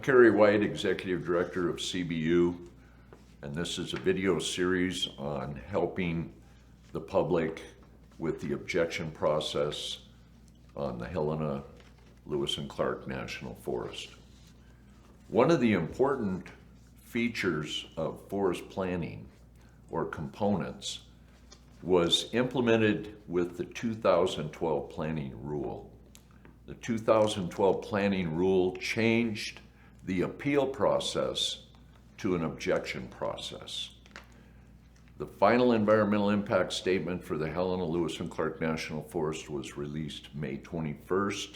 Kerry White, Executive Director of CBU, and this is a video series on helping the public with the objection process on the Helena, Lewis and Clark National Forest. One of the important features of forest planning, or components, was implemented with the 2012 planning rule. The 2012 planning rule changed the appeal process to an objection process. The final environmental impact statement for the Helena, Lewis and Clark National Forest was released May 21st,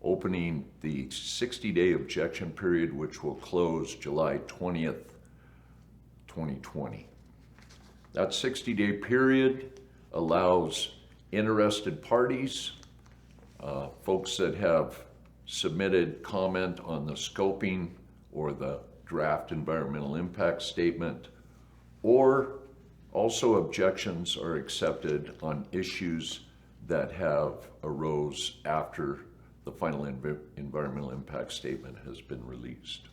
opening the 60-day objection period, which will close July 20th, 2020. That 60-day period allows interested parties, folks that have submitted comment on the scoping or the draft environmental impact statement, or also objections are accepted on issues that have arose after the final environmental impact statement has been released.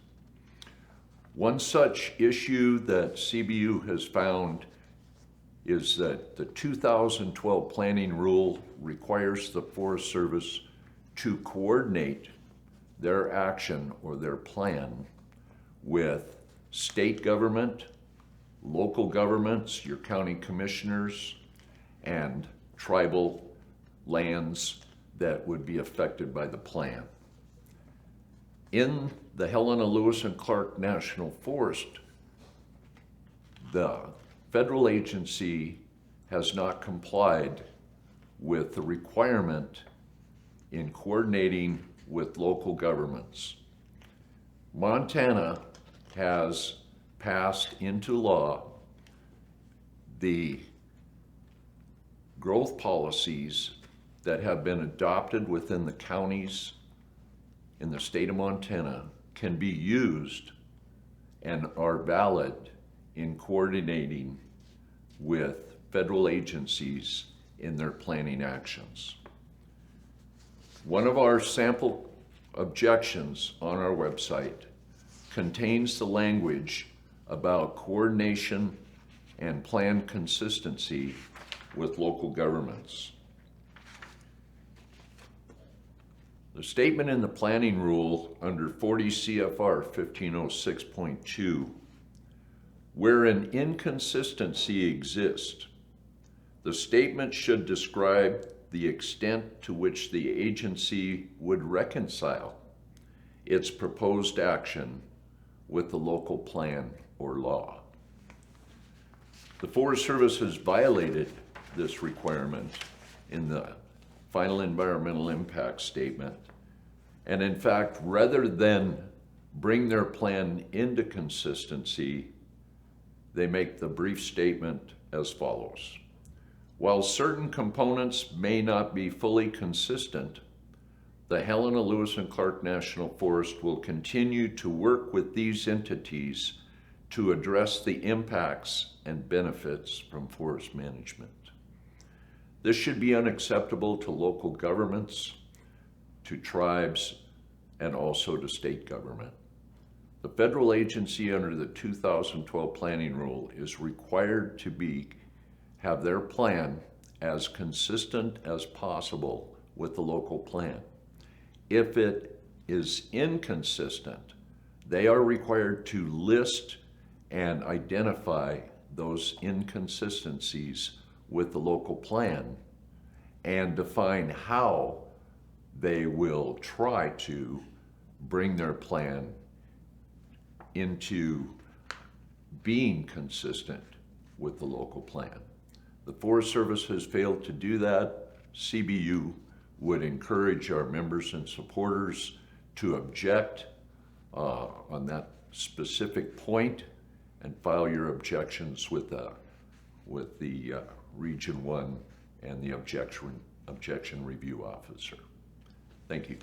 One such issue that CBU has found is that the 2012 planning rule requires the Forest Service to coordinate their action or their plan with state government, local governments, your county commissioners, and tribal lands that would be affected by the plan. In the Helena, Lewis and Clark National Forest, the federal agency has not complied with the requirement in coordinating with local governments. Montana has passed into law the growth policies that have been adopted within the counties in the state of Montana can be used and are valid in coordinating with federal agencies in their planning actions. One of our sample objections on our website contains the language about coordination and plan consistency with local governments. The statement in the planning rule under 40 CFR 1506.2, where an inconsistency exists, the statement should describe the extent to which the agency would reconcile its proposed action with the local plan or law. The Forest Service has violated this requirement in the final environmental impact statement, and in fact, rather than bring their plan into consistency, they make the brief statement as follows. While certain components may not be fully consistent, the Helena, Lewis and Clark National Forest will continue to work with these entities to address the impacts and benefits from forest management. This should be unacceptable to local governments, to tribes, and also to state government. The federal agency under the 2012 planning rule is required to have their plan as consistent as possible with the local plan. If it is inconsistent, they are required to list and identify those inconsistencies with the local plan and define how they will try to bring their plan into being consistent with the local plan. The Forest Service has failed to do that. CBU would encourage our members and supporters to object on that specific point and file your objections with the Region 1 and the Objection Review Officer. Thank you.